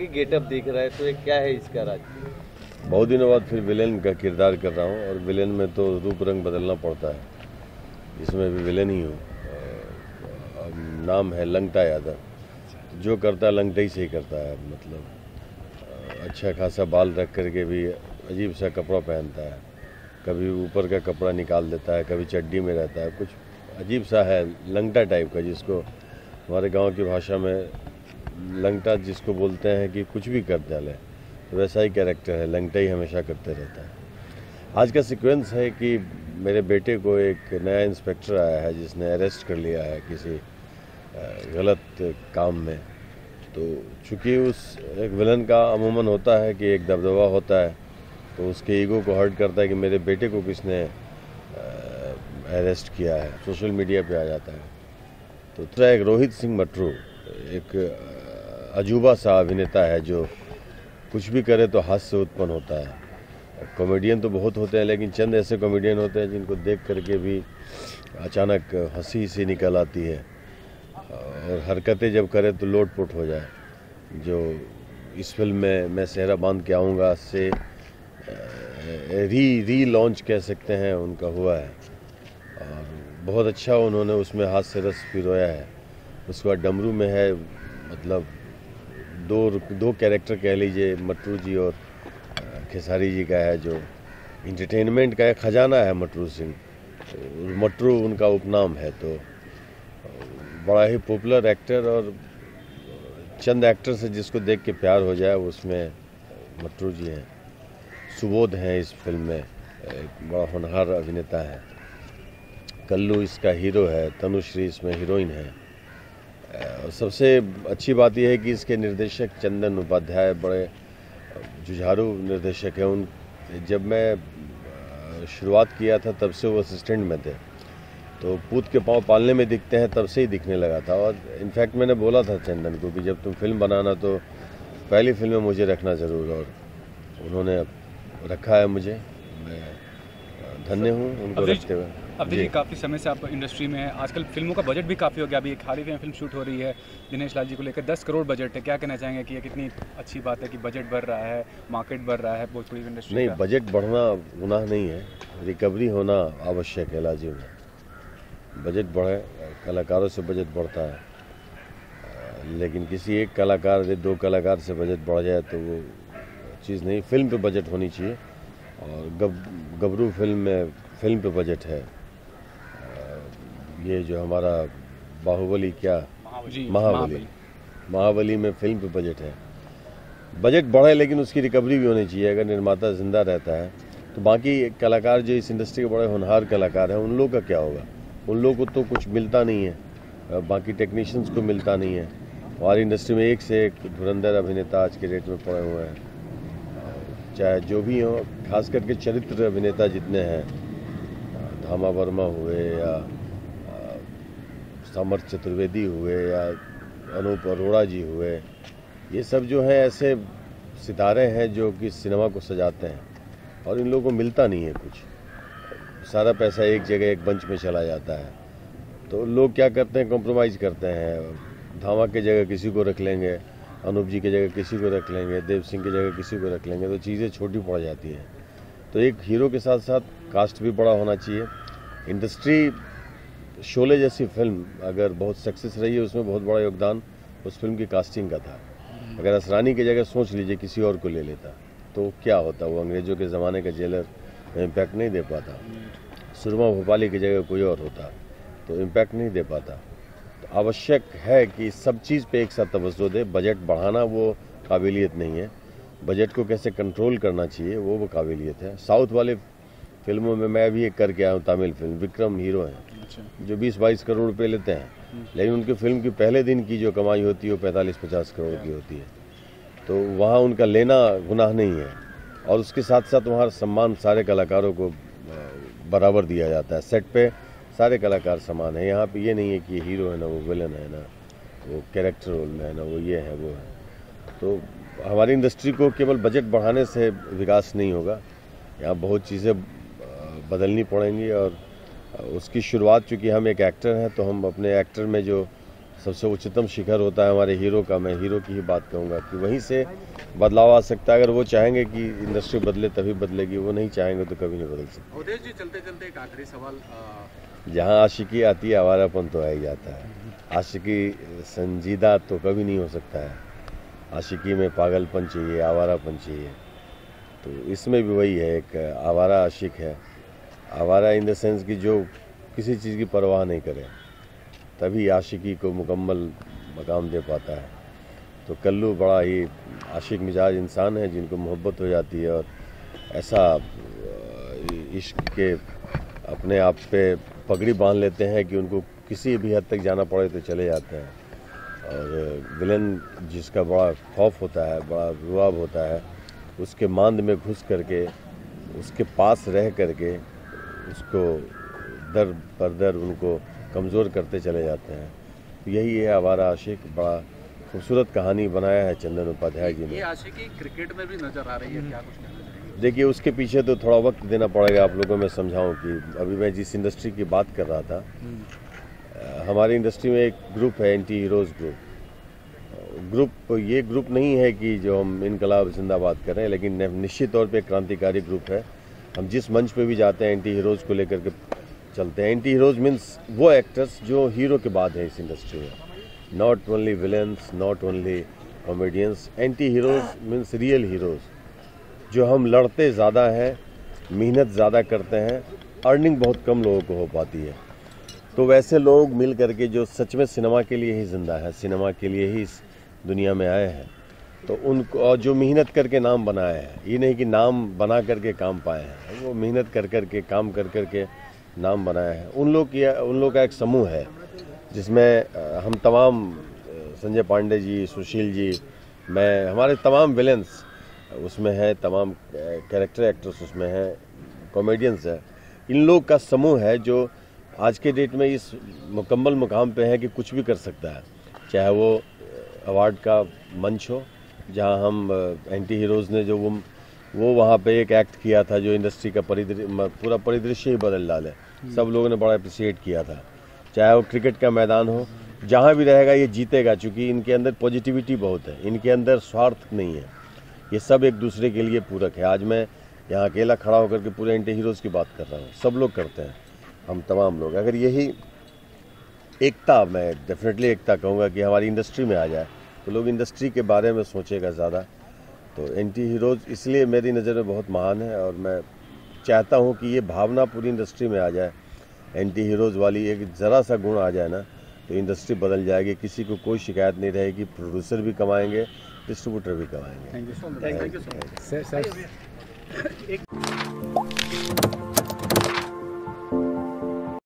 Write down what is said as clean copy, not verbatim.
अलग ही गेटअप दिख रहा है, तो ये क्या है इसका राज? बहुत दिनों बाद फिर विलेन का किरदार कर रहा हूँ और विलेन में तो रूप रंग बदलना पड़ता है। इसमें भी विलेन ही हूँ। नाम है लंगटा यादव। जो करता है लंगटा से ही करता है। मतलब अच्छा खासा बाल रख करके भी अजीब सा कपड़ा पहनता है, कभी ऊपर का कपड़ा निकाल देता है, कभी चड्डी में रहता है, कुछ अजीब सा है लंगटा टाइप का, जिसको हमारे गांव की भाषा में लंगटा जिसको बोलते हैं कि कुछ भी कर डाले, तो वैसा ही कैरेक्टर है, लंगटा ही हमेशा करते रहता है। आज का सीक्वेंस है कि मेरे बेटे को एक नया इंस्पेक्टर आया है जिसने अरेस्ट कर लिया है किसी गलत काम में। तो चूँकि उस एक विलन का अमूमन होता है कि एक दबदबा होता है, तो उसके ईगो को हर्ट करता है कि मेरे बेटे को किसने अरेस्ट किया है, सोशल मीडिया पे आ जाता है। तो दूसरा एक रोहित सिंह मटरू, एक अजूबा सा अभिनेता है जो कुछ भी करे तो हास्य उत्पन्न होता है। कॉमेडियन तो बहुत होते हैं, लेकिन चंद ऐसे कॉमेडियन होते हैं जिनको देख करके भी अचानक हंसी सी निकल आती है और हरकतें जब करे तो लोटपोट हो जाए। जो इस फिल्म में मैं सेहरा बांध के आऊँगा से री लॉन्च कह सकते हैं उनका हुआ है और बहुत अच्छा उन्होंने उसमें हास्य रस पिरोया है। उसके बाद डमरू में है, मतलब दो कैरेक्टर कह लीजिए, मटरू जी और खेसारी जी का है, जो इंटरटेनमेंट का एक खजाना है मटरू सिंह। मटरू उनका उपनाम है। तो बड़ा ही पॉपुलर एक्टर और चंद एक्टर से जिसको देख के प्यार हो जाए उसमें मटरू जी हैं। सुबोध हैं इस फिल्म में, एक बड़ा होनहार अभिनेता है। कल्लू इसका हीरो है, तनुश्री इसमें हीरोइन है। और सबसे अच्छी बात यह है कि इसके निर्देशक चंदन उपाध्याय बड़े जुझारू निर्देशक हैं। उन जब मैं शुरुआत किया था तब से वो असिस्टेंट में थे, तो पूत के पाँव पालने में दिखते हैं तब से ही दिखने लगा था। और इनफैक्ट मैंने बोला था चंदन को कि जब तुम फिल्म बनाना तो पहली फिल्म में मुझे रखना ज़रूर, और उन्होंने रखा है मुझे। मैं धन्य हूँ उनको रखते हुए। अवधि जी, काफ़ी समय से आप इंडस्ट्री में हैं। आजकल फिल्मों का बजट भी काफ़ी हो गया। अभी एक हाल ही में फिल्म शूट हो रही है दिनेश लाल जी को लेकर, 10 करोड़ बजट है। क्या कहना चाहेंगे कि ये कितनी अच्छी बात है कि बजट बढ़ रहा है, मार्केट बढ़ रहा है भोजपुरी इंडस्ट्री? नहीं, बजट बढ़ना गुनाह नहीं है, रिकवरी होना आवश्यक है, लाजिम है। बजट बढ़े, कलाकारों से बजट बढ़ता है, लेकिन किसी एक कलाकार या दो कलाकार से बजट बढ़ जाए तो वो चीज़ नहीं। फिल्म पे बजट होनी चाहिए, और गबरू फिल्म पे बजट है। ये जो हमारा बाहुबली क्या महाबली में फिल्म पे बजट है। बजट बढ़े लेकिन उसकी रिकवरी भी होनी चाहिए। अगर निर्माता जिंदा रहता है तो बाकी कलाकार जो इस इंडस्ट्री के बड़े होनहार कलाकार हैं उन लोगों का क्या होगा? उन लोगों को तो कुछ मिलता नहीं है, बाकी टेक्नीशियंस को मिलता नहीं है। हमारी इंडस्ट्री में एक से एक धुरंधर अभिनेता आज के डेट में पड़े हुए हैं, चाहे जो भी हो। खास करके चरित्र अभिनेता जितने हैं, धामा वर्मा हुए या सामर्थ चतुर्वेदी हुए या अनूप अरोड़ा जी हुए, ये सब जो हैं ऐसे सितारे हैं जो कि सिनेमा को सजाते हैं, और इन लोगों को मिलता नहीं है कुछ। सारा पैसा एक जगह एक मंच में चला जाता है, तो लोग क्या करते हैं, कॉम्प्रोमाइज़ करते हैं। धामा की जगह किसी को रख लेंगे, अनूप जी की जगह किसी को रख लेंगे, देव सिंह की जगह किसी को रख लेंगे, तो चीज़ें छोटी पड़ जाती हैं। तो एक हीरो के साथ साथ कास्ट भी बड़ा होना चाहिए। इंडस्ट्री शोले जैसी फिल्म अगर बहुत सक्सेस रही है, उसमें बहुत बड़ा योगदान उस फिल्म की कास्टिंग का था। अगर असरानी की जगह सोच लीजिए किसी और को ले लेता तो क्या होता? वो अंग्रेज़ों के ज़माने का जेलर इम्पैक्ट नहीं दे पाता। सुरमा भोपाली की जगह कोई और होता तो इम्पैक्ट नहीं दे पाता। तो आवश्यक है कि सब चीज़ पे एक साथ तवज्जो दे। बजट बढ़ाना वो काबिलियत नहीं है, बजट को कैसे कंट्रोल करना चाहिए वो काबिलियत है। साउथ वाले फिल्मों में मैं भी एक करके आया हूँ, तमिल फिल्म, विक्रम हीरो हैं जो 20-22 करोड़ रुपए लेते हैं, लेकिन उनकी फिल्म की पहले दिन की जो कमाई होती है वो 45-50 करोड़ की होती है। तो वहाँ उनका लेना गुनाह नहीं है, और उसके साथ साथ वहाँ सम्मान सारे कलाकारों को बराबर दिया जाता है। सेट पे सारे कलाकार समान है। यहाँ पे ये नहीं है कि हीरो है ना वो विलन है ना वो कैरेक्टर रोल में है ना वो ये है वो है। तो हमारी इंडस्ट्री को केवल बजट बढ़ाने से विकास नहीं होगा, यहाँ बहुत चीज़ें बदलनी पड़ेंगी। और उसकी शुरुआत, चूँकि हम एक एक्टर हैं तो हम अपने एक्टर में जो सबसे उच्चतम शिखर होता है हमारे हीरो का। मैं हीरो की ही बात कहूँगा कि वहीं से बदलाव आ सकता है। अगर वो चाहेंगे कि इंडस्ट्री बदले तभी बदलेगी, वो नहीं चाहेंगे तो कभी नहीं बदल सकती। अवधेश जी, चलते चलते एक आखिरी सवाल, जहाँ आशिकी आती है आवारापन तो आ ही जाता है। आशिकी संजीदा तो कभी नहीं हो सकता है। आशिकी में पागलपन चाहिए, आवारापन चाहिए। तो इसमें भी वही है, एक आवारा आशिक है। आवारा इन द सेंस कि जो किसी चीज़ की परवाह नहीं करे, तभी आशिकी को मुकम्मल मकाम दे पाता है। तो कल्लू बड़ा ही आशिक मिजाज इंसान है, जिनको मोहब्बत हो जाती है और ऐसा इश्क के अपने आप पे पगड़ी बांध लेते हैं कि उनको किसी भी हद तक जाना पड़े तो चले जाते हैं। और विलन जिसका बड़ा खौफ होता है, बड़ा रुआब होता है, उसके मांद में घुस करके, उसके पास रह करके उसको दर पर दर उनको कमज़ोर करते चले जाते हैं। यही है आवारा आशिक। बड़ा खूबसूरत कहानी बनाया है चंदन उपाध्याय जी ने। ये आशिकी क्रिकेट में भी नजर आ रही है, क्या कुछ कहना चाहिए? देखिए, उसके पीछे तो थोड़ा वक्त देना पड़ेगा आप लोगों में समझाऊं कि अभी मैं जिस इंडस्ट्री की बात कर रहा था, हमारी इंडस्ट्री में एक ग्रुप है, एंटी हीरोज़ ग्रुप। ये ग्रुप नहीं है कि जो हम इनकलाब जिंदाबाद कर रहे हैं, लेकिन निश्चित तौर पे क्रांतिकारी ग्रुप है। हम जिस मंच पे भी जाते हैं एंटी हीरोज़ को लेकर के चलते हैं। एंटी हीरोज़ मीन्स वो एक्टर्स जो हीरो के बाद हैं इस इंडस्ट्री में, not only villains, not only comedians. Anti heroes means real heroes, जो हम लड़ते ज़्यादा हैं, मेहनत ज़्यादा करते हैं, अर्निंग बहुत कम लोगों को हो पाती है। तो वैसे लोग मिल करके जो सच में सिनेमा के लिए ही जिंदा है, सिनेमा के लिए ही इस दुनिया में आए हैं, तो उनको जो मेहनत करके नाम बनाए हैं, ये नहीं कि नाम बना करके काम पाए हैं, वो मेहनत कर करके काम कर करके नाम बनाए हैं। उन लोग का एक समूह है जिसमें हम तमाम, संजय पांडे जी, सुशील जी, मैं, हमारे तमाम विलेंस उसमें हैं, तमाम कैरेक्टर एक्टर्स उसमें हैं, कॉमेडियंस है। इन लोग का समूह है जो आज के डेट में इस मुकम्मल मुकाम पे है कि कुछ भी कर सकता है। चाहे वो अवार्ड का मंच हो, जहां हम एंटी हीरोज़ ने जो वो वहाँ पे एक एक्ट किया था जो इंडस्ट्री का पूरा परिदृश्य ही बदल डाले, सब लोगों ने बड़ा अप्रिशिएट किया था। चाहे वो क्रिकेट का मैदान हो, जहाँ भी रहेगा ये जीतेगा, क्योंकि इनके अंदर पॉजिटिविटी बहुत है, इनके अंदर स्वार्थ नहीं है, ये सब एक दूसरे के लिए पूरक है। आज मैं यहाँ अकेला खड़ा होकर के पूरे एंटी हीरोज़ की बात कर रहा हूँ, सब लोग करते हैं, हम तमाम लोग। अगर यही एकता, मैं डेफिनेटली एकता कहूँगा कि हमारी इंडस्ट्री में आ जाए तो लोग इंडस्ट्री के बारे में सोचेगा ज़्यादा। तो एंटी हीरोज़ इसलिए मेरी नज़र में बहुत महान है, और मैं चाहता हूँ कि ये भावना पूरी इंडस्ट्री में आ जाए, एंटी हीरोज़ वाली एक ज़रा सा गुण आ जाए ना, तो इंडस्ट्री बदल जाएगी, किसी को कोई शिकायत नहीं रहेगी, प्रोड्यूसर भी कमाएंगे, डिस्ट्रीब्यूटर भी कमाएंगे। Thank you so much. Thank you so much. Sir